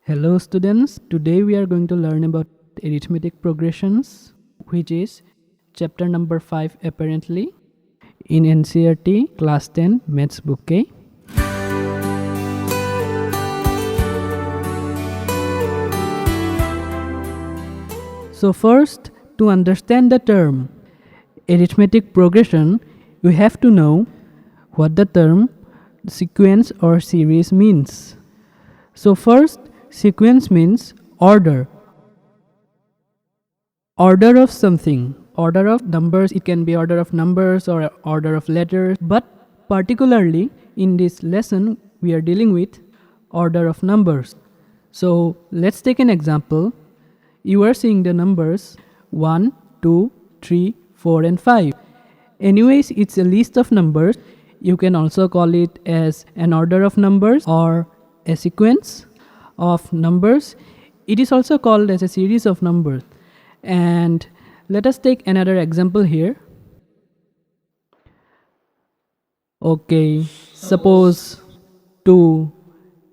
Hello students, today we are going to learn about arithmetic progressions, which is chapter number 5 apparently in NCERT class 10 maths book. Okay? So first, to understand the term arithmetic progression, you have to know what the term sequence or series means. So first, sequence means order of something, order of numbers. It can be order of numbers or order of letters, but particularly in this lesson we are dealing with order of numbers. So let's take an example. You are seeing the numbers 1, 2, 3, 4 and 5. Anyways, it's a list of numbers. You can also call it as an order of numbers or a sequence of numbers. It is also called as a series of numbers. And let us take another example here. Okay, suppose 2,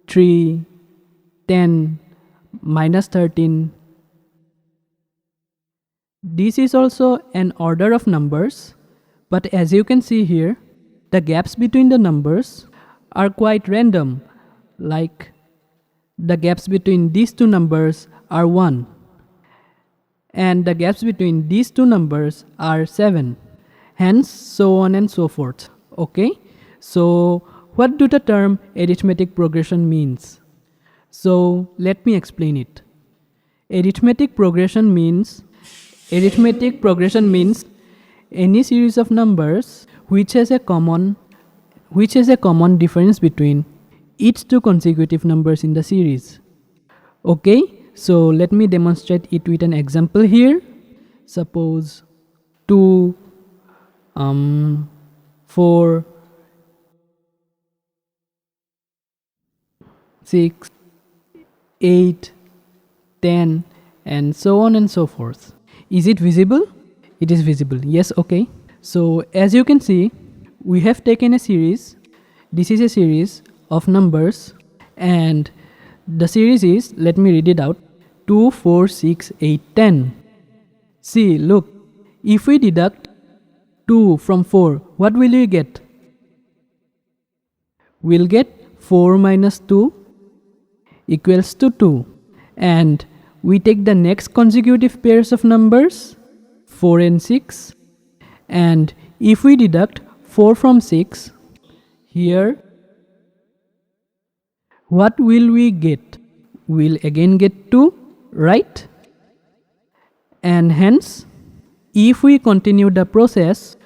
3, 10, minus 13. This is also an order of numbers, but as you can see here, the gaps between the numbers are quite random. Like the gaps between these two numbers are 1 and the gaps between these two numbers are 7, hence so on and so forth. Okay, so what do the term arithmetic progression means? So let me explain it. Arithmetic progression means any series of numbers which has a common difference between each two consecutive numbers in the series. Okay, so let me demonstrate it with an example here. Suppose 2, 4, 6, 8, 10 and so on and so forth. Is it visible? It is visible. Yes, okay. So as you can see, we have taken a series. This is a series of numbers and the series is, let me read it out, 2, 4, 6, 8, 10. See, look, if we deduct 2 from 4, what will we get? We'll get 4 minus 2 equals to 2. And we take the next consecutive pairs of numbers, 4 and 6. And if we deduct 4 from 6, here, what will we get? We'll again get 2, right? And hence, if we continue the process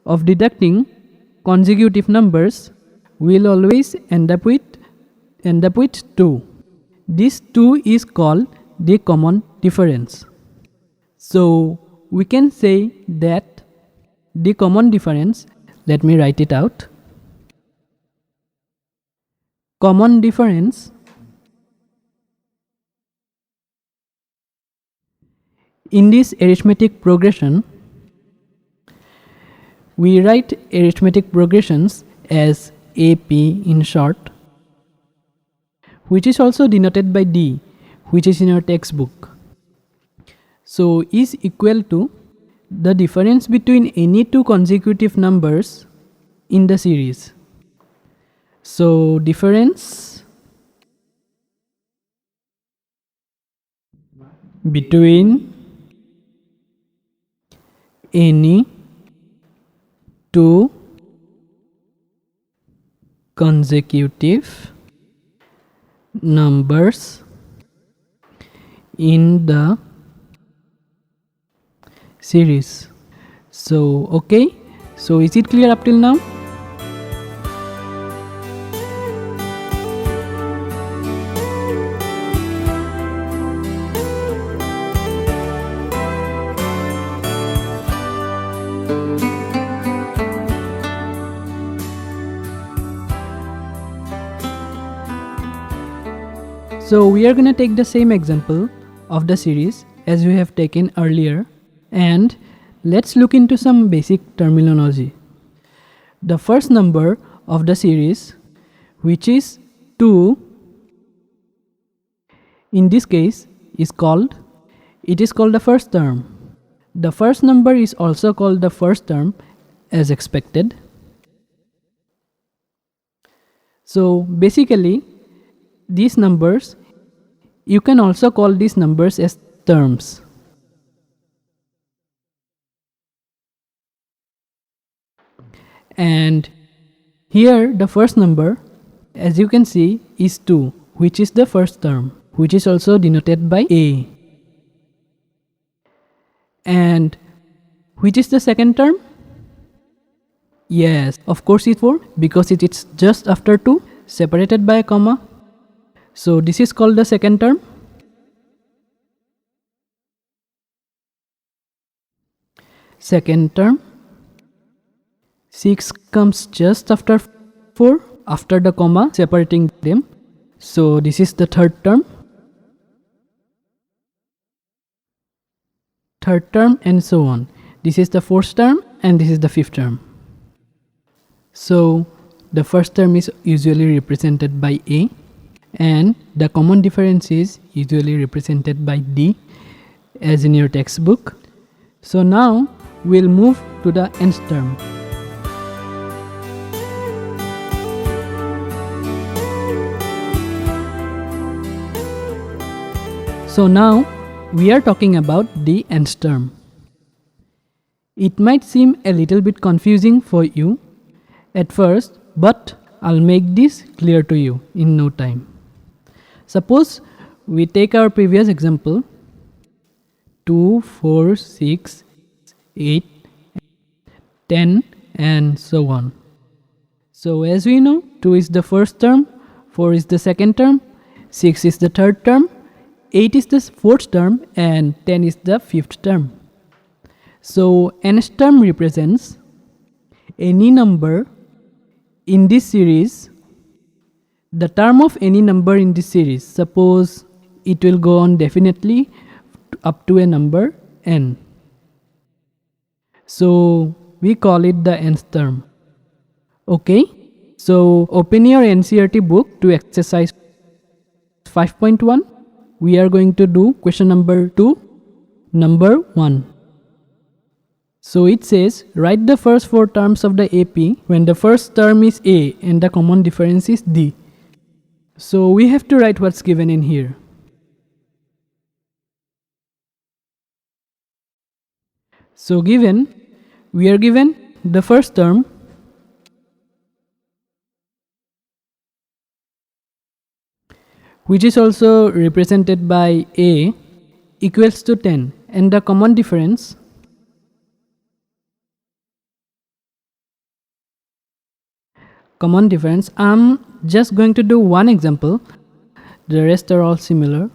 of deducting consecutive numbers, we'll always end up with 2. This 2 is called the common difference. So we can say that the common difference, let me write it out. Common difference in this arithmetic progression, we write arithmetic progressions as AP in short, which is also denoted by D, which is in your textbook. So is equal to the difference between any two consecutive numbers in the series. So difference between any two consecutive numbers in the series. So okay, so is it clear up till now? So we are going to take the same example of the series as we have taken earlier, and let's look into some basic terminology. The first number of the series, which is 2, in this case is called the first term. The first number is also called the first term as expected. So basically these numbers, you can also call these numbers as terms. And here the first number, as you can see, is 2, which is the first term, which is also denoted by A. And which is the second term? Yes, of course it's 4, because it is just after 2, separated by a comma. So this is called the second term. Second term. 6 comes just after 4, after the comma separating them. So this is the third term. Third term, and so on. This is the fourth term, and this is the fifth term. So the first term is usually represented by A, and the common difference is usually represented by D, as in your textbook. So now we'll move to the nth term. So now we are talking about the nth term. It might seem a little bit confusing for you at first, but I'll make this clear to you in no time. Suppose we take our previous example, 2, 4, 6, 8, 10, and so on. So as we know, 2 is the first term, 4 is the second term, 6 is the third term, 8 is the fourth term, and 10 is the fifth term. So nth term represents any number in this series, the term of any number in this series. Suppose it will go on definitely up to a number n. So we call it the nth term. Okay, so open your NCERT book to exercise 5.1. We are going to do question number 2, number 1. So it says, write the first 4 terms of the AP when the first term is A and the common difference is D. So we have to write what's given in here. So we are given the first term, which is also represented by A, equals to 10, and the common difference I'm just going to do one example, the rest are all similar.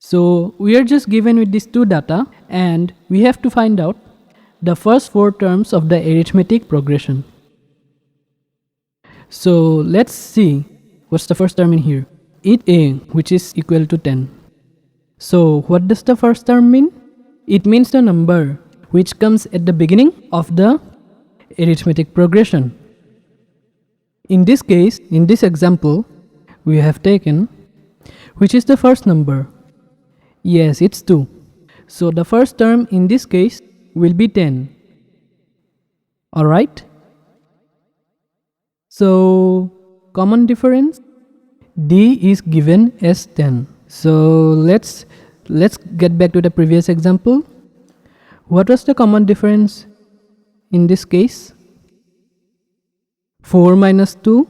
So we are just given with these two data, and we have to find out the first 4 terms of the arithmetic progression. So let's see what's the first term in here. It's A, which is equal to 10. So what does the first term mean? It means the number which comes at the beginning of the arithmetic progression. In this case, in this example, we have taken, which is the first number? Yes, it's 2. So the first term in this case will be 10. Alright? So common difference, D is given as 10. So let's get back to the previous example. What was the common difference in this case? 4 minus 2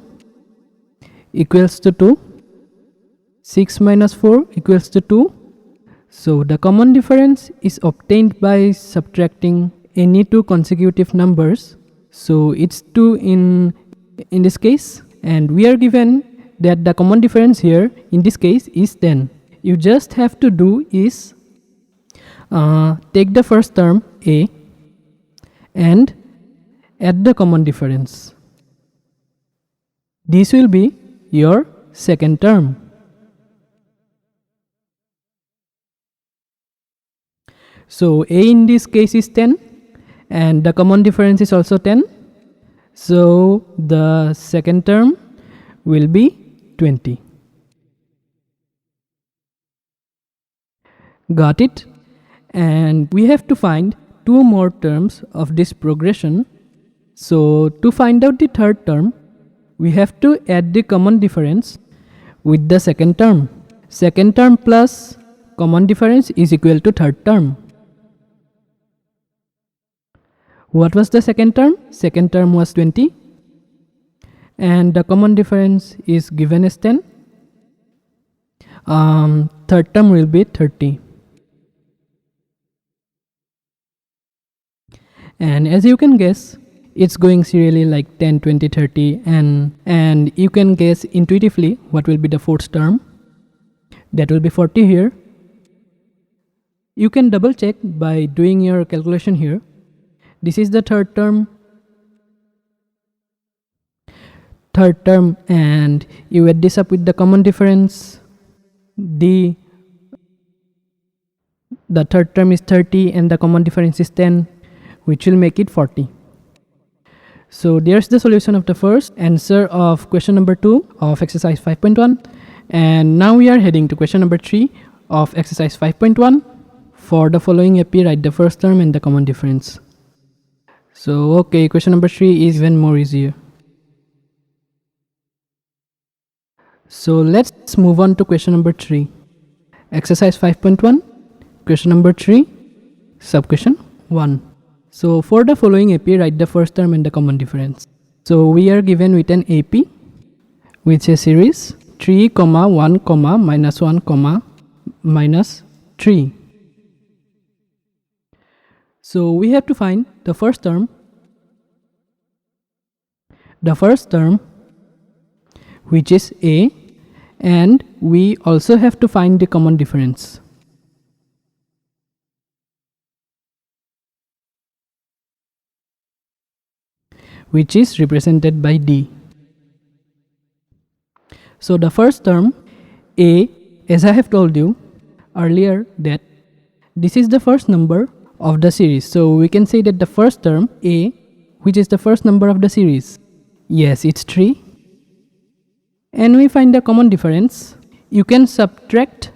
equals to 2. 6 minus 4 equals to 2. So the common difference is obtained by subtracting any 2 consecutive numbers. So it's 2 in this case, and we are given that the common difference here in this case is 10. You just have to do is take the first term A and add the common difference. This will be your second term. So A in this case is 10 and the common difference is also 10. So the second term will be 20. Got it? And we have to find two more terms of this progression. So to find out the third term, we have to add the common difference with the second term. Second term plus common difference is equal to third term. What was the second term? Second term was 20. And the common difference is given as 10. Third term will be 30. And as you can guess, it's going serially like 10, 20, 30, and you can guess intuitively what will be the fourth term. That will be 40 here. You can double check by doing your calculation here. This is the third term, and you add this up with the common difference. The third term is 30 and the common difference is 10, which will make it 40. So there's the solution of the first answer of question number 2 of exercise 5.1. And now we are heading to question number 3 of exercise 5.1. For the following AP, write the first term and the common difference. So okay, question number 3 is even more easier. So let's move on to question number 3. Exercise 5.1, question number 3, sub-question 1. So for the following AP, write the first term and the common difference. So we are given with an AP, which is series 3, 1, minus 1, minus 3. So we have to find the first term. The first term, which is A, and we also have to find the common difference. Which is represented by D. So the first term, A, as I have told you earlier that this is the first number of the series. So we can say that the first term, A, which is the first number of the series, yes, it's 3. And we find the common difference. You can subtract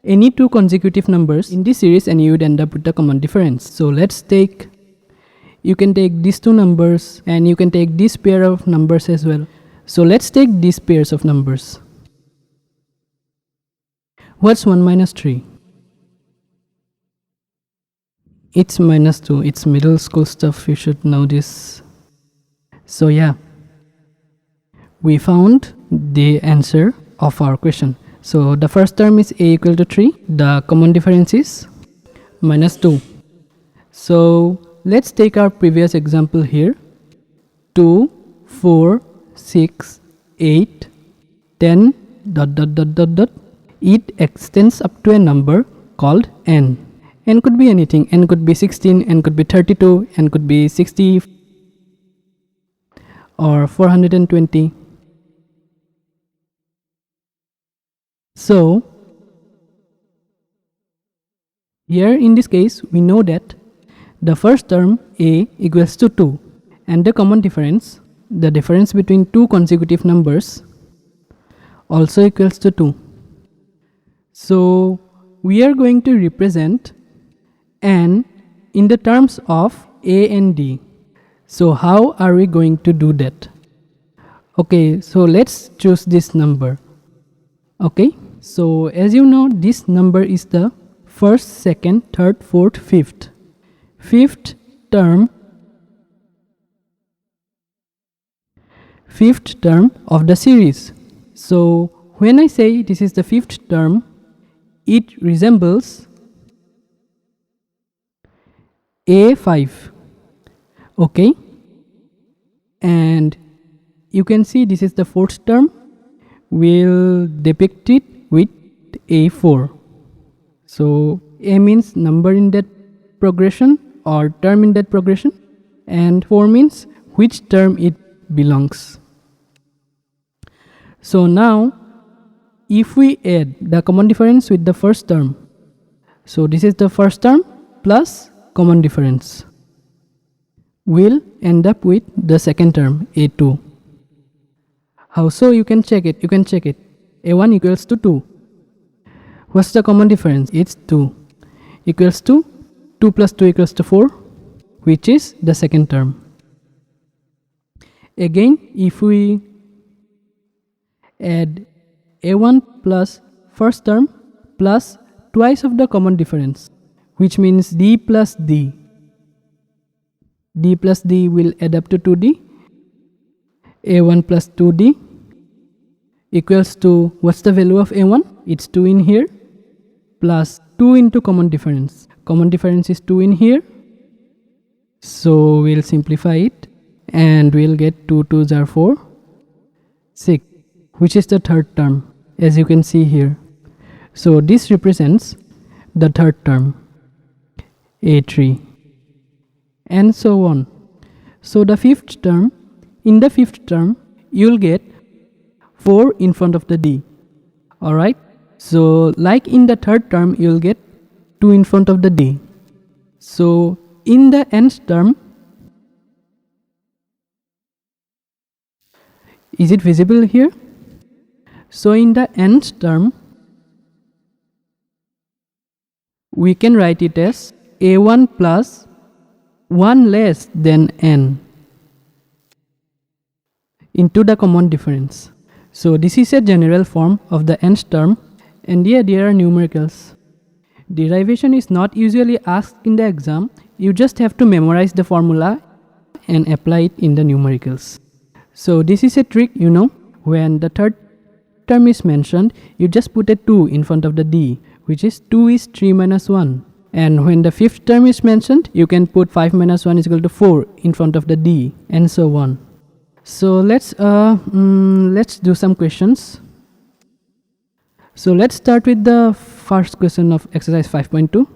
any two consecutive numbers in this series and you would end up with the common difference. So let's take, you can take these two numbers and you can take this pair of numbers as well. So let's take these pairs of numbers. What's 1 minus 3? It's minus 2. It's middle school stuff. You should know this. So yeah, we found the answer of our question. So the first term is A equal to 3. The common difference is minus 2. So let's take our previous example here. 2, 4, 6, 8, 10, ... It extends up to a number called n. N could be anything. N could be 16, n could be 32, n could be 60 or 420. So here in this case we know that the first term A equals to 2 and the common difference, the difference between two consecutive numbers, also equals to 2. So we are going to represent n in the terms of A and D. So how are we going to do that? Okay, so let's choose this number. Okay, so as you know, this number is the first, second, third, fourth, fifth. Fifth term of the series. So when I say this is the fifth term, it resembles A5. Okay, and you can see this is the fourth term. We'll depict it with A4. So A means number in that progression or term in that progression, and 4 means which term it belongs. So now if we add the common difference with the first term, so this is the first term plus common difference, we'll end up with the second term, A2. How so? You can check it. A1 equals to 2. What's the common difference? It's 2 equals to 2 plus 2 equals to 4, which is the second term. Again, if we add a1 plus first term plus twice of the common difference, which means d plus d. D plus d will add up to 2d. a1 plus 2d equals to, what's the value of a1? It's 2 in here, plus 2 into common difference. Common difference is 2 in here. So we'll simplify it and we'll get 2 2s are 4, 6, which is the third term, as you can see here. So this represents the third term, a3, and so on. So the fifth term, in the fifth term, you'll get 4 in front of the d. Alright, so like in the third term, you'll get 2 in front of the d. So in the nth term, is it visible here? So in the nth term, we can write it as a1 plus 1 less than n into the common difference. So this is a general form of the nth term, and here there are numericals. Derivation is not usually asked in the exam. You just have to memorize the formula and apply it in the numericals. So this is a trick, you know, when the third term is mentioned, you just put a 2 in front of the d, which is 2 is 3 minus 1. And when the fifth term is mentioned, you can put 5 minus 1 is equal to 4 in front of the d, and so on. So let's do some questions. So let's start with the first question of exercise 5.2.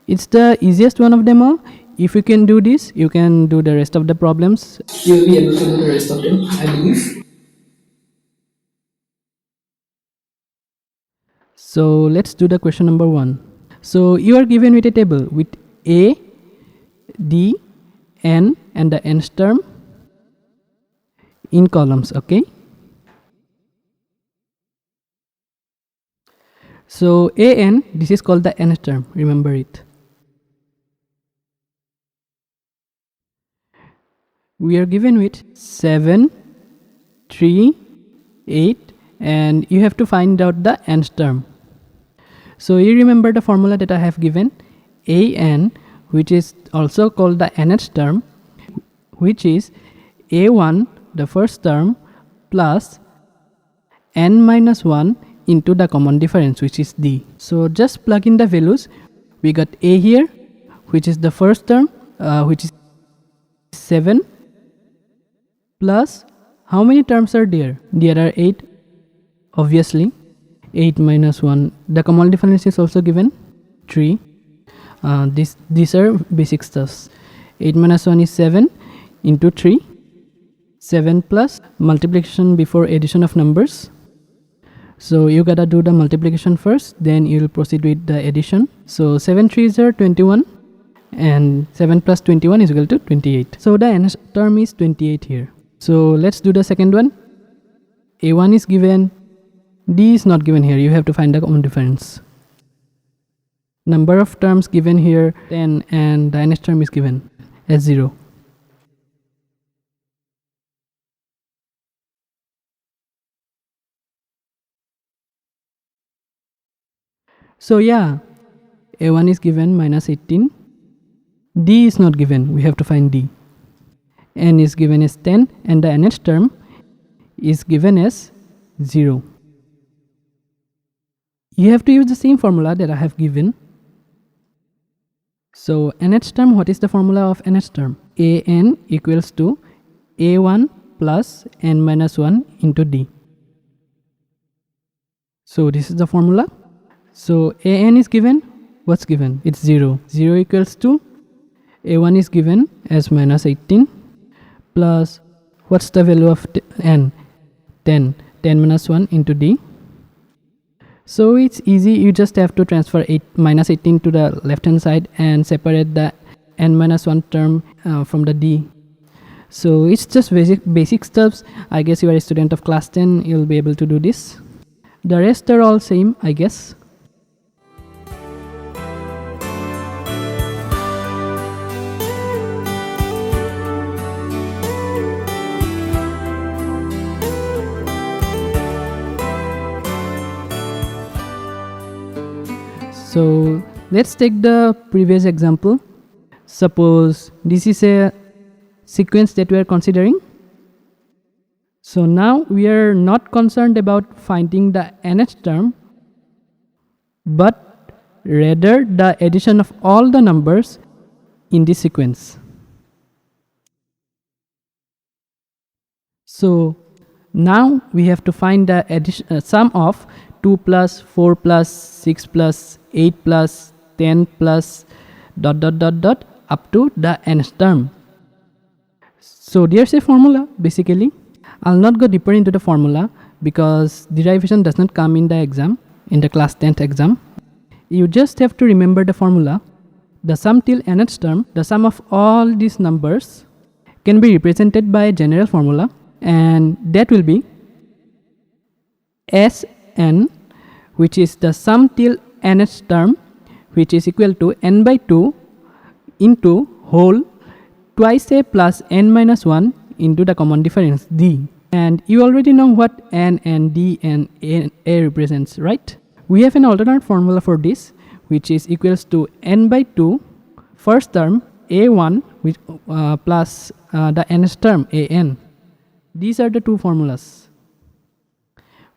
It's the easiest one of them all. If you can do this, you can do the rest of the problems. You'll be able to do the rest of them, I believe. So let's do the question number 1. So you are given with a table with a, d, n, and the nth term in columns, okay? So an, this is called the nth term, remember it. We are given with 7, 3, 8, and you have to find out the nth term. So you remember the formula that I have given, an, which is also called the nth term, which is a1, the first term, plus n minus 1 into the common difference, which is d. So just plug in the values. We got a here, which is the first term, which is 7, plus how many terms are there? There are 8, obviously. 8 minus 1, the common difference is also given, 3. These are basic stuffs. 8 minus 1 is 7 into 3. 7 plus multiplication before addition of numbers. So you gotta do the multiplication first, then you'll proceed with the addition. So 7 3s are 21, and 7 plus 21 is equal to 28. So the nth term is 28 here. So let's do the second one. a1 is given, d is not given here. You have to find the common difference. Number of terms given here 10, and the nth term is given as 0. So yeah, a1 is given minus 18, d is not given, we have to find d. N is given as 10, and the nth term is given as 0. You have to use the same formula that I have given. So nth term, what is the formula of nth term? an equals to a1 plus n minus 1 into d. So this is the formula. So an is given, what's given? It's 0. 0 equals to a1 is given as minus 18, plus what's the value of n? 10. 10 minus 1 into d. So it's easy, you just have to transfer minus 18 to the left hand side and separate the n minus 1 term from the d. So it's just basic stuffs. I guess you are a student of class 10, you'll be able to do this. The rest are all same, I guess. So let's take the previous example. Suppose this is a sequence that we are considering. So now we are not concerned about finding the nth term, but rather the addition of all the numbers in this sequence. So now we have to find the sum of 2 plus 4 plus 6 plus 8 plus 10 plus ... up to the nth term. So there's a formula basically. I'll not go deeper into the formula because derivation does not come in the exam, in the class 10th exam. You just have to remember the formula. The sum till nth term, the sum of all these numbers, can be represented by a general formula, and that will be Sn, which is the sum till nth term, which is equal to n by 2 into whole twice a plus n minus 1 into the common difference d. And you already know what n and d and a represents, right? We have an alternate formula for this, which is equals to n by 2 first term a1 which, plus the nth term an. These are the two formulas.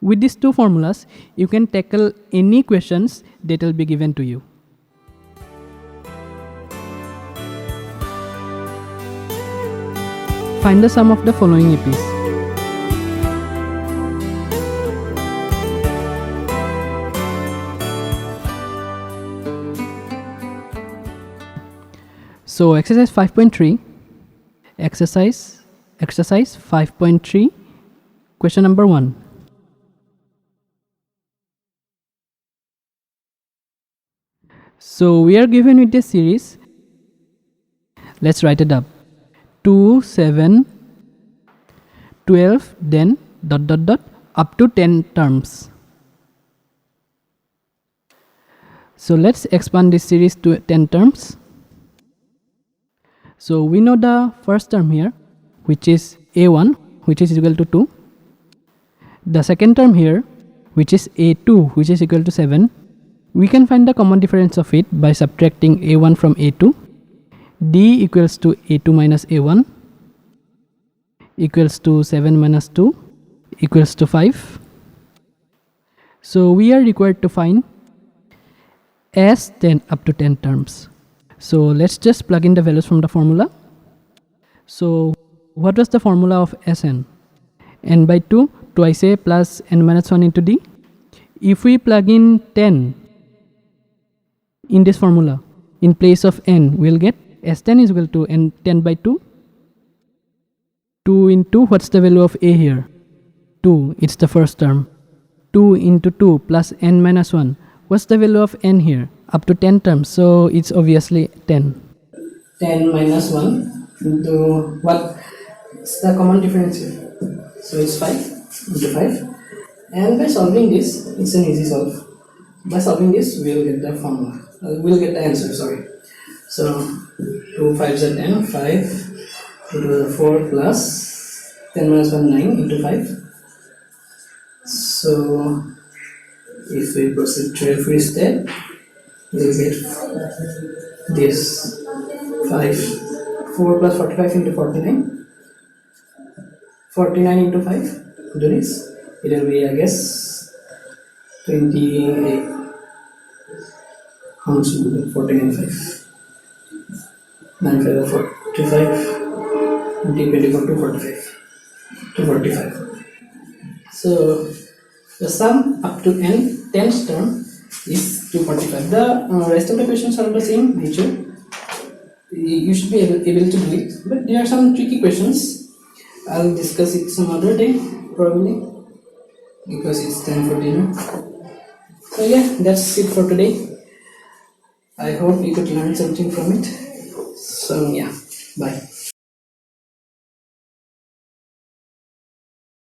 With these two formulas, you can tackle any questions that will be given to you. Find the sum of the following APs. So exercise 5.3, exercise 5.3, question number 1. So we are given with this series. Let's write it up. 2, 7, 12, then ... up to 10 terms. So let's expand this series to 10 terms. So we know the first term here, which is a1, which is equal to 2. The second term here, which is a2, which is equal to 7. We can find the common difference of it by subtracting a1 from a2. d equals to a2 minus a1 equals to 7 minus 2 equals to 5. So we are required to find S10 up to 10 terms. So let's just plug in the values from the formula. So what was the formula of Sn? n by 2 twice a plus n minus 1 into d. If we plug in 10 in this formula in place of n, we'll get S10 is equal to n 10 by 2. 2 into, what's the value of a here? 2, it's the first term. 2 into 2 plus n minus 1. What's the value of n here? Up to 10 terms, so it's obviously 10. 10 minus 1 into what? It's the common difference here. So it's 5 into 5. And by solving this, it's an easy solve. By solving this, we'll get the formula. We'll get the answer, sorry. So 2 5s are 10, 5 into 4 plus 10 minus 1, 9 into 5. So if we proceed to every step, we'll get this 5. 4 plus 45 into 49. 49 into 5, do this. It will be, I guess, 28. How much will be 49 5? 9 5 are 45. 24 to 45. To 45. So the sum up to n 10th term is 245. The rest of the questions are the same nature. You should be able to do it, but there are some tricky questions. I'll discuss it some other day probably because it's time for dinner. So yeah, that's it for today. I hope you could learn something from it. So yeah, bye.